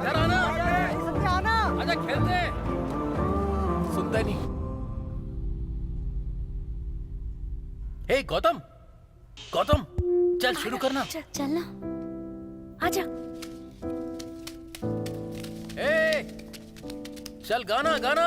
इधर आना, आना। आजा खेलते हैं। सुनता नहीं। हे गौतम, गौतम चल शुरू करना। चलना, आजा। ए, चल गाना गाना।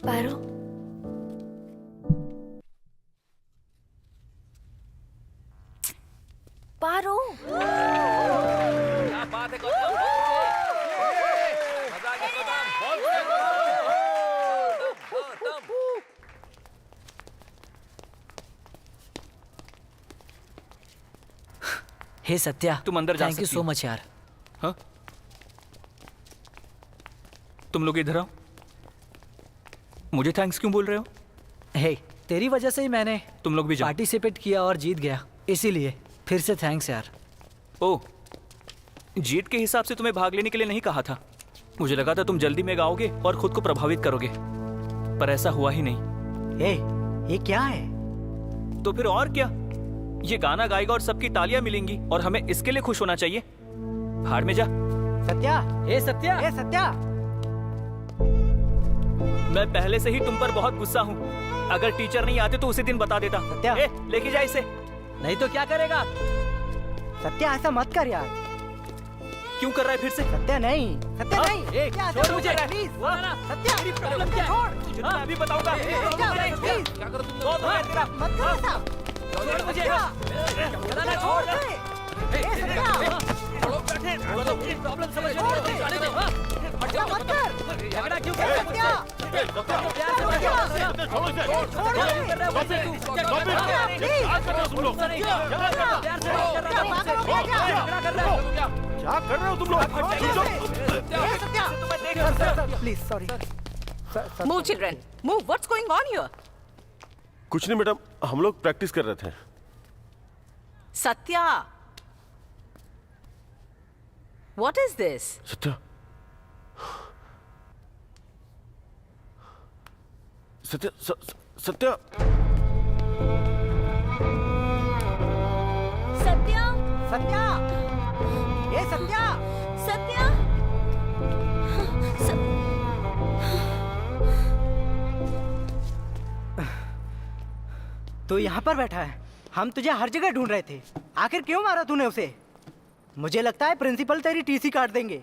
पारो, पारो। क्या बात है गौतम, मजा आ गया गौतम, बहुत बढ़िया गौतम। हे सत्या, तुम अंदर जा थैंक यू सकती सो हो। मच यार। हाँ? तुम लोग इधर आओ। मुझे थैंक्स क्यों बोल रहे हो? हे, तेरी वजह से ही मैंने तुम लोग भी जाओ। पार्टिसिपेट किया और जीत गया, इसीलिए फिर से थैंक्स यार। ओह, जीत के हिसाब से तुम्हें भाग लेने के लिए नहीं कहा था। मुझे लगा था तुम जल्दी में गाओगे और खुद को प्रभावित करोगे, पर ऐसा हुआ ही नहीं। हे, ये क्या है? तो फिर और क्या, ये गाना गाएगा और सबकी तालियां मिलेंगी और हमें इसके लिए खुश होना चाहिए। भाड़ में जा। सत्या, हे सत्या, हे सत्या। मैं पहले से ही तुम पर बहुत गुस्सा हूँ। अगर टीचर नहीं आते तो उसी दिन बता देता। सत्या। ए, लेके जा इसे। नहीं तो क्या करेगा? सत्या ऐसा मत कर यार। क्यों कर रहा है फिर से? सत्या नहीं, सत्या नहीं। छोड़ मुझे। प्लीज सत्या, मेरी प्रॉब्लम क्या है? तुझे तो मैं अभी बताऊंगा। क्या करो तुम लोग? मत कर ऐसा। छोड़ मुझे। छोड़ दे। प्रॉब्लम समझ मत कर। झगड़ा क्यों कर रहा है? क्या कर रहे हो तुम लोग? Please sorry. Move, children. Move. What's going on here? कुछ नहीं मैडम, हम लोग प्रैक्टिस कर रहे थे। Satya. What is this? Satya, Satya, Satya, Satya, Satya, ये सत्या। सत्या। तू यहाँ पर बैठा है, हम तुझे हर जगह ढूंढ रहे थे। आखिर क्यों मारा तूने उसे? मुझे लगता है प्रिंसिपल तेरी टीसी काट देंगे।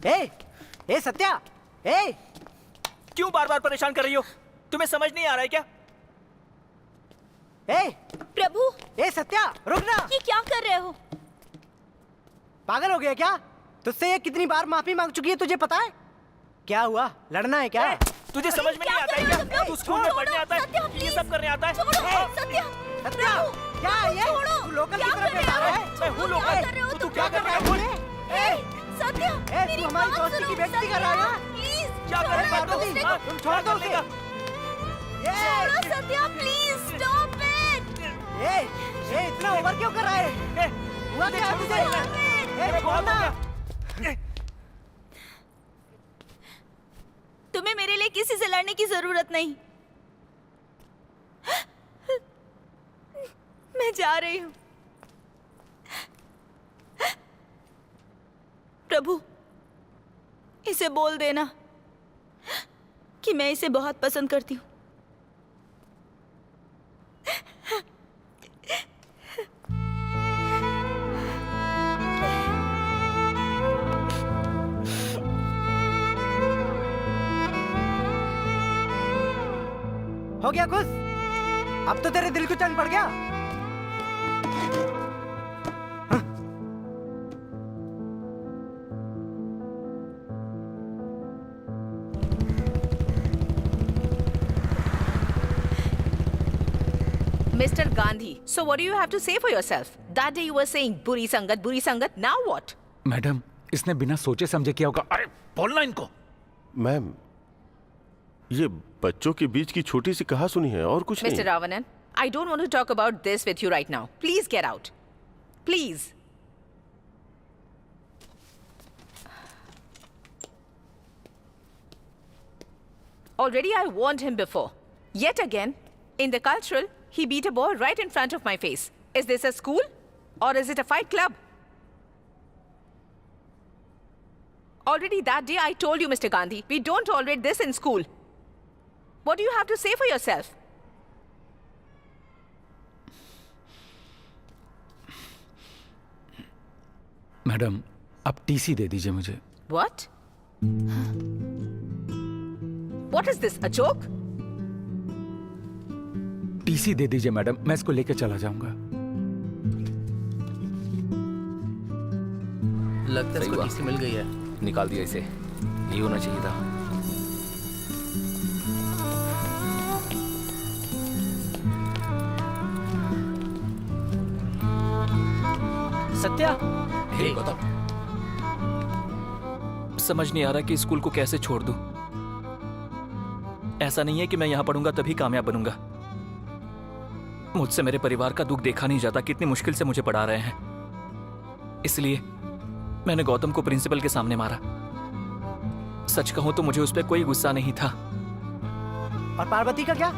ए सत्या, ए क्यों बार बार परेशान कर रही हो? तुम्हें समझ नहीं आ रहा है क्या? प्रभु, ए सत्या, रुक ना। ये क्या कर रहे हो? पागल हो गया क्या? तुझसे ये कितनी बार माफी मांग चुकी है, तुझे पता है? क्या हुआ, लड़ना है क्या? तुझे समझ में नहीं आता है क्या? तू स्कूल में पढ़ने आता है, ये सब करने आता है? सत्या, सत्या, क्या ये? तू लोकल की तरफ बैठा है? मैं हूँ लोकल। तू क्या कर रहा है? सत्या, तू हमारी दोस्ती की बेइज्जती कर रहा है? प्लीज क्या कर रहा है? तुम छोड़ दो उसे। छोड़ो सत्या, प्लीज स्टॉप इट। ये इतना ओवर क्यों कर रहा है? हुआ क्या तुझे? बोलना। तुम्हें मेरे लिए किसी से लड़ने की जरूरत नहीं। मैं जा रही हूं। प्रभु, इसे बोल देना कि मैं इसे बहुत पसंद करती हूँ। हो गया खुश? अब तो तेरे दिल को चैन पड़ गया। Mr. Gandhi, so what do you have to say for yourself? That day you were saying buri sangat, now what? Madam, इसने बिना सोचे समझे किया होगा। अरे बोलना इनको। मैम, ये बच्चों के बीच की छोटी सी कहासुनी है और कुछ Mr. नहीं। Ravanan, I don't want to talk about this with you right now. Please get out. Please. Already I warned him before. Yet again, in the cultural, he beat a boy right in front of my face. Is this a school? Or is it a fight club? Already that day I told you, Mr. Gandhi, we don't tolerate this in school. What do you have to say for yourself? Madam आप TC दे दीजिए मुझे। What? What is this, a joke? TC दे दीजिए madam, मैं इसको लेके चला जाऊंगा। लगता है इसको टीसी मिल गई है। निकाल दिया इसे, ये होना चाहिए था। सत्या, हे गौतम, समझ नहीं आ रहा कि स्कूल को कैसे छोड़ दूं। ऐसा नहीं है कि मैं यहां पढ़ूंगा तभी कामयाब बनूंगा। मुझसे मेरे परिवार का दुख देखा नहीं जाता, कितनी मुश्किल से मुझे पढ़ा रहे हैं। इसलिए मैंने गौतम को प्रिंसिपल के सामने मारा। सच कहूं तो मुझे उस पर कोई गुस्सा नहीं था। और पार्वती का क्या?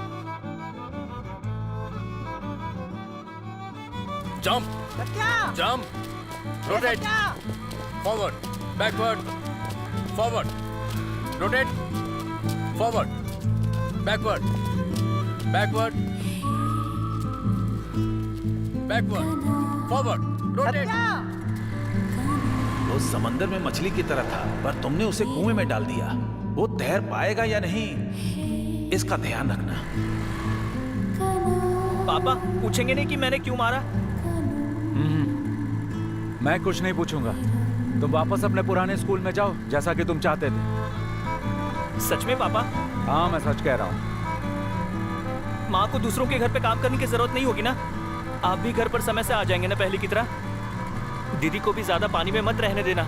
Jump jump, rotate, forward, backward, forward, rotate, forward, backward, backward, backward, forward, rotate. वो समंदर में मछली की तरह था, पर तुमने उसे कुएं में डाल दिया। वो तैर पाएगा या नहीं, इसका ध्यान रखना। पापा पूछेंगे नहीं कि मैंने क्यों मारा? मैं कुछ नहीं पूछूंगा। तुम वापस अपने पुराने स्कूल में जाओ, जैसा कि तुम चाहते थे। सच में पापा? हाँ मैं सच कह रहा हूँ। माँ को दूसरों के घर पे काम करने की जरूरत नहीं होगी ना? आप भी घर पर समय से आ जाएंगे ना पहले की तरह? दीदी को भी ज्यादा पानी में मत रहने देना।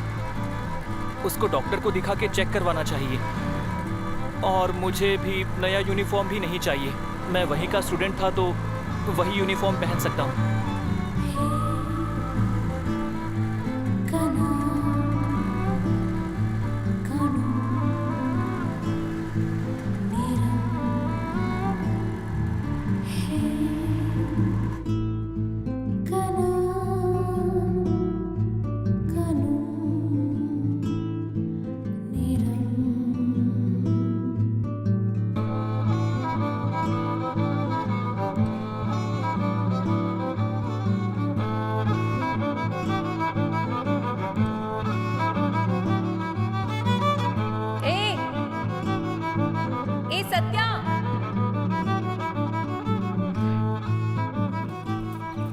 उसको डॉक्टर को दिखा के चेक करवाना चाहिए। और मुझे भी नया यूनिफॉर्म भी नहीं चाहिए। मैं वहीं का स्टूडेंट था तो वही यूनिफॉर्म पहन सकता हूँ।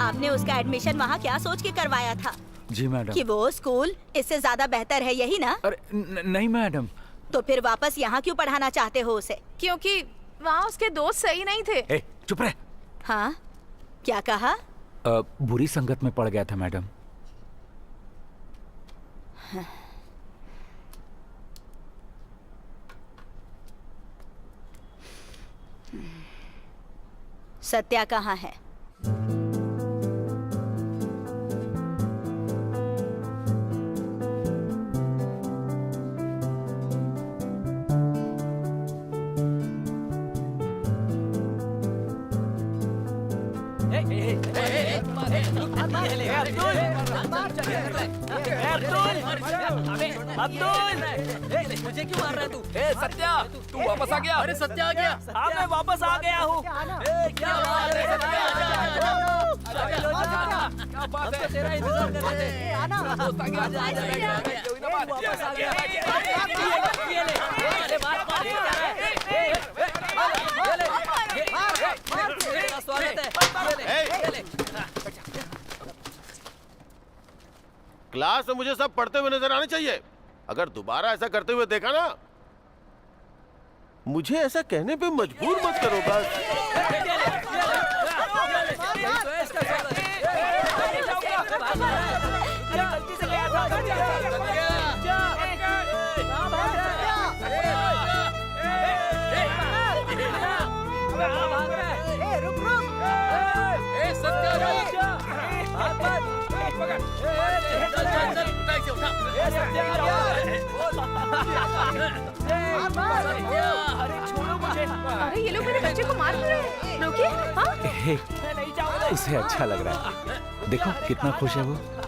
आपने उसका एडमिशन वहाँ क्या सोच के करवाया था? जी मैडम। कि वो स्कूल इससे ज्यादा बेहतर है, यही ना? अरे नहीं मैडम। तो फिर वापस यहाँ क्यों पढ़ाना चाहते हो उसे? क्योंकि वहाँ उसके दोस्त सही नहीं थे। ए, चुप रहे। हाँ, क्या कहा? बुरी संगत में पड़ गया था मैडम। सत्या कहाँ है? मुझे क्यों मार रहा है तू? सत्या, तू वापस आ गया? अरे सत्या आ गया। हाँ मैं वापस आ गया हूँ। क्या बात है? तेरा इंतजार कर रहे थे। आना। क्लास में मुझे सब पढ़ते हुए नजर आने चाहिए। अगर दोबारा ऐसा करते हुए देखा ना, मुझे ऐसा कहने पे मजबूर मत करो बस। अरे ये लोग मेरे बच्चे को मार क्यों रहे हैं? रोकिए। हाँ? उसे अच्छा लग रहा है। देखो कितना खुश है वो।